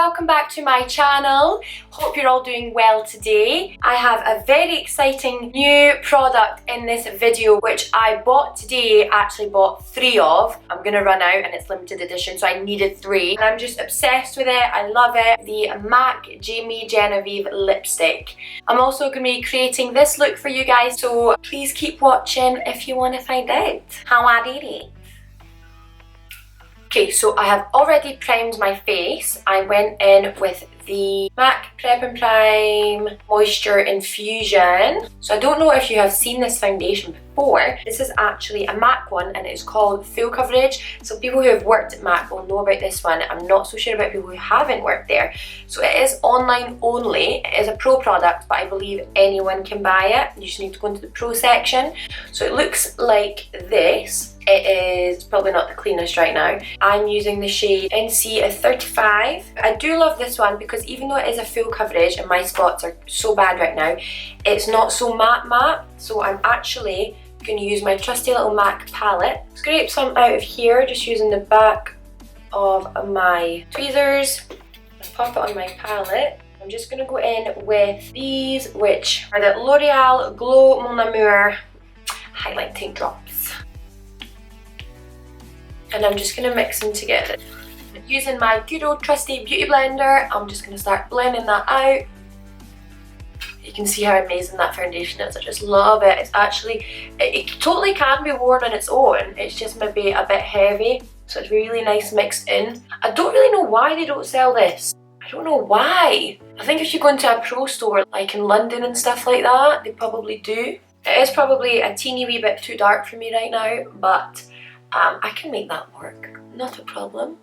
welcome back to my channel. Hope you're all doing well today. I have a very exciting new product in this video which I bought today, actually bought 3 of. I'm gonna run out and it's limited edition, so I needed 3. And I'm just obsessed with it, I love it. The MAC Jamie Genevieve lipstick. I'm also gonna be creating this look for you guys, so please keep watching if you want to find out how I did it. Okay, so I have already primed my face. I went in with the MAC Prep&Prime Moisture Infusion. So I don't know if you have seen this foundation before. This is actually a MAC one and it's called Full Coverage. So people who have worked at MAC will know about this one. I'm not so sure about people who haven't worked there. So it is online only. It is a pro product, but I believe anyone can buy it. You just need to go into the pro section. So it looks like this. It is probably not the cleanest right now. I'm using the shade NC35. I do love this one because even though it is a full coverage and my spots are so bad right now, it's not so matte. So I'm actually going to use my trusty little MAC palette. Scrape some out of here just using the back of my tweezers. Pop it on my palette. I'm just going to go in with these, which are the L'Oreal Glow Mon Amour highlighting drops. And I'm just going to mix them together. Using my good old trusty beauty blender, I'm just going to start blending that out. You can see how amazing that foundation is. I just love it. It's actually, it totally can be worn on its own. It's just maybe a bit heavy. So it's really nice mixed in. I don't really know why they don't sell this. I don't know why. I think if you go into a pro store like in London and stuff like that, they probably do. It is probably a teeny wee bit too dark for me right now, but I can make that work, not a problem.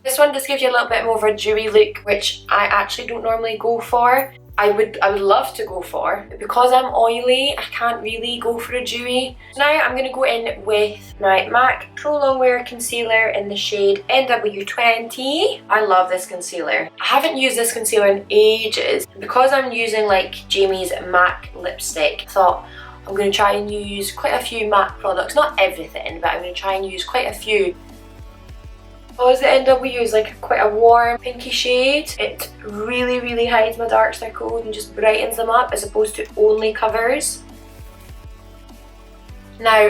This one just gives you a little bit more of a dewy look, which I actually don't normally go for. I would love to go for, but because I'm oily, I can't really go for a dewy. Now I'm going to go in with my MAC Pro-Longwear concealer in the shade NW20. I love this concealer. I haven't used this concealer in ages. Because I'm using like Jamie's MAC lipstick, I thought I'm going to try and use quite a few MAC products, not everything, but I'm going to try and use quite a few. Because the NW is like quite a warm pinky shade, it really hides my dark circles and just brightens them up as opposed to only covers. Now,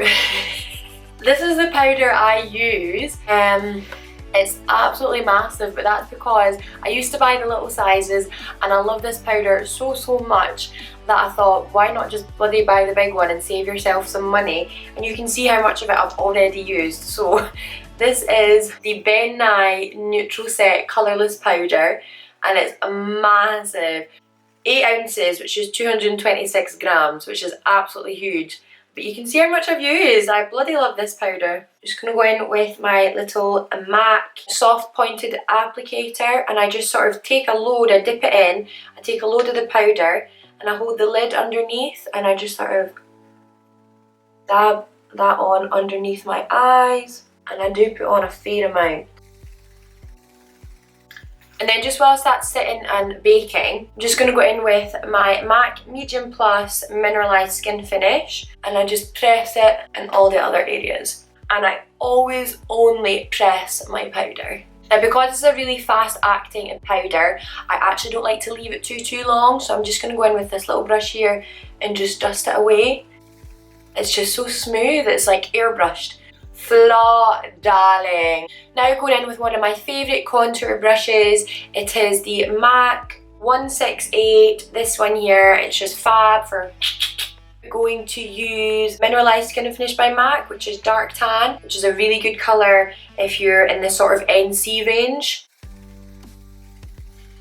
this is the powder I use. It's absolutely massive, but that's because I used to buy the little sizes and I love this powder so much that I thought, why not just bloody buy the big one and save yourself some money? And you can see how much of it I've already used. So this is the Ben Nye Neutral Set Colorless powder and it's a massive 8 ounces, which is 226 grams, which is absolutely huge. But you can see how much I've used. I bloody love this powder. Just going to go in with my little MAC soft pointed applicator and I just sort of take a load, I dip it in, I take a load of the powder and I hold the lid underneath and I just sort of dab that on underneath my eyes, and I do put on a fair amount. And then just whilst that's sitting and baking, I'm just going to go in with my MAC Medium Plus Mineralise Skinfinish and I just press it in all the other areas. And I always only press my powder. Now because it's a really fast acting powder, I actually don't like to leave it too long, so I'm just going to go in with this little brush here and just dust it away. It's just so smooth, it's like airbrushed. Flaw, darling. Now going in with one of my favourite contour brushes. It is the MAC 168. This one here, it's just fab for... We're going to use Mineralise Skinfinish by MAC, which is dark tan, which is a really good colour if you're in this sort of NC range.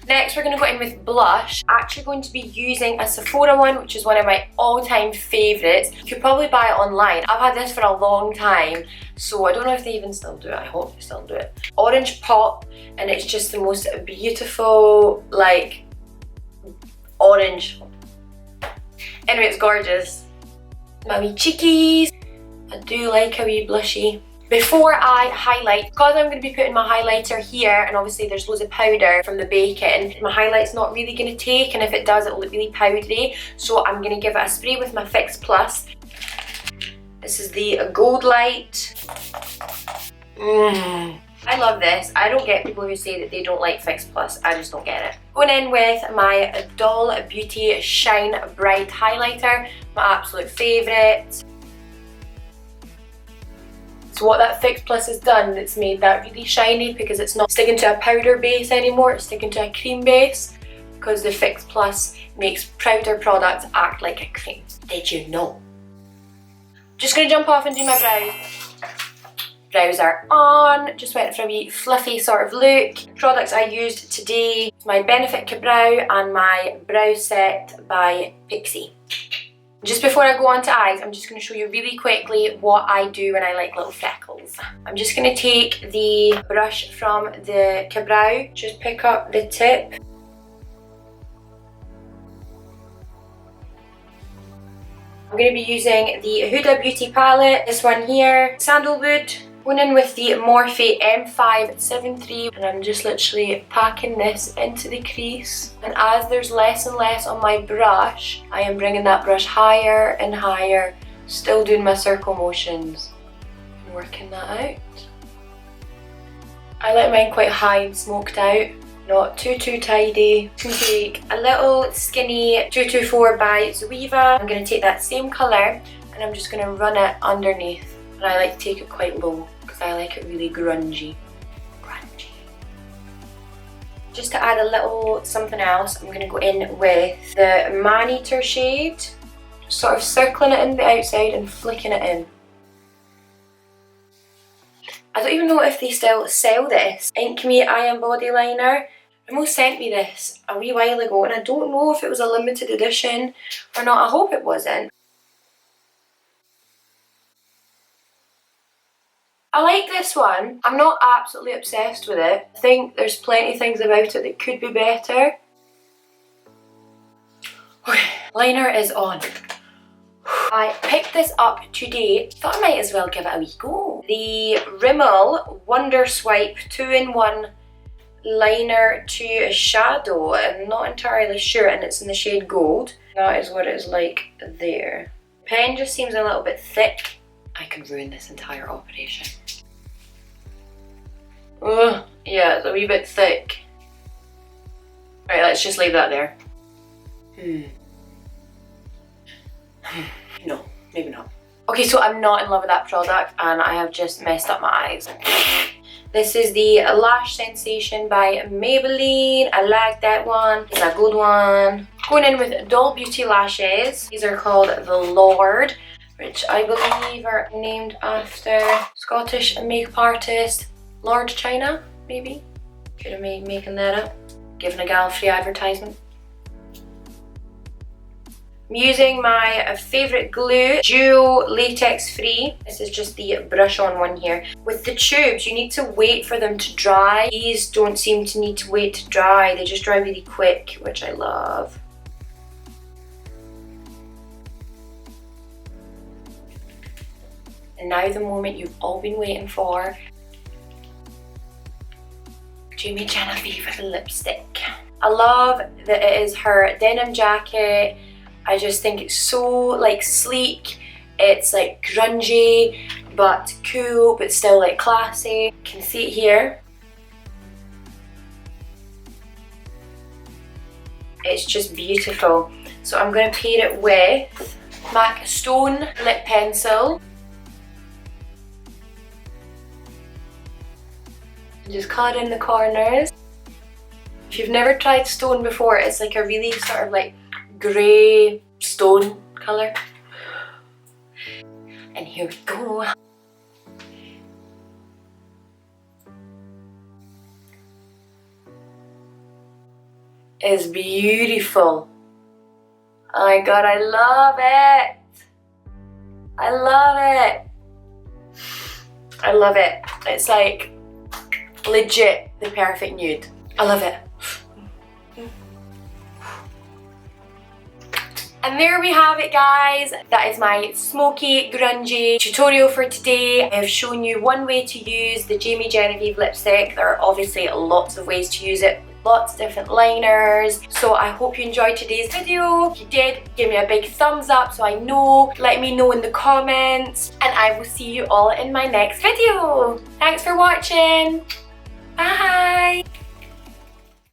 Next we're going to go in with blush. Actually going to be using a Sephora one, which is one of my all-time favourites. You could probably buy it online. I've had this for a long time, so I don't know if they even still do it. I hope they still do it. Orange Pop, and it's just the most beautiful, like, orange. Anyway, it's gorgeous. My wee cheekies. I do like a wee blushy. Before I highlight, because I'm going to be putting my highlighter here and obviously there's loads of powder from the baking, my highlight's not really going to take, and if it does it'll look really powdery, so I'm going to give it a spray with my Fix Plus. This is the Goldlite. I love this. I don't get people who say that they don't like Fix Plus. I just don't get it. Going in with my DollBeauty Shine Bright Highlighter, my absolute favourite. So what that Fix Plus has done, it's made that really shiny because it's not sticking to a powder base anymore, it's sticking to a cream base, because the Fix Plus makes powder products act like a cream. Did you know? Just gonna jump off and do my brows. Brows are on. Just went for a wee fluffy sort of look. Products I used today, my Benefit KaBrow and my brow set by Pixi. Just before I go on to eyes, I'm just going to show you really quickly what I do when I like little freckles. I'm just going to take the brush from the KaBrow, just pick up the tip. I'm going to be using the Huda Beauty palette, this one here, Sandalwood. Going in with the Morphe M573, and I'm just literally packing this into the crease. And as there's less and less on my brush, I am bringing that brush higher and higher, still doing my circle motions and working that out. I like mine quite high and smoked out, not too tidy. I'm going to take a little skinny 224 by Zoeva. I'm going to take that same colour and I'm just going to run it underneath. And I like to take it quite low because I like it really grungy. Just to add a little something else, I'm going to go in with the Man-Eater shade. Just sort of circling it in the outside and flicking it in. I don't even know if they still sell this Ink Me Eye Body Liner. Rimmel sent me this a wee while ago and I don't know if it was a limited edition or not. I hope it wasn't. I like this one. I'm not absolutely obsessed with it. I think there's plenty of things about it that could be better. Okay, liner is on. I picked this up today. Thought I might as well give it a wee go. The Rimmel Wonderswipe 2-in-1 liner to shadow. I'm not entirely sure, and it's in the shade gold. That is what it is like there. Pen just seems a little bit thick. I can ruin this entire operation. Oh, yeah, it's a wee bit thick. Right, let's just leave that there. No, maybe not. Okay, so I'm not in love with that product and I have just messed up my eyes. This is the Lash Sensation by Maybelline. I like that one. It's a good one. Going in with DollBeauty lashes. These are called TheLord, which I believe are named after Scottish makeup artist Lord China, maybe? Could have made making that up. Giving a gal free advertisement. I'm using my favourite glue, Duo Latex Free. This is just the brush on one here. With the tubes, you need to wait for them to dry. These don't seem to need to wait to dry. They just dry really quick, which I love. And now the moment you've all been waiting for. Jamie Genevieve with a lipstick. I love that it is her denim jacket. I just think it's so like sleek. It's like grungy but cool but still like classy. You can see it here. It's just beautiful. So I'm going to pair it with MAC Stone Lip Pencil. Just colour in the corners. If you've never tried stone before, it's like a really sort of like grey stone colour. And here we go. It's beautiful. Oh my god, I love it. I love it. I love it. It's like legit the perfect nude. I love it. And there we have it, guys. That is my smoky, grungy tutorial for today. I have shown you one way to use the Jamie Genevieve lipstick. There are obviously lots of ways to use it. lots of different liners. So I hope you enjoyed today's video. If you did, give me a big thumbs up so I know. Let me know in the comments, and I will see you all in my next video. Thanks for watching. Bye.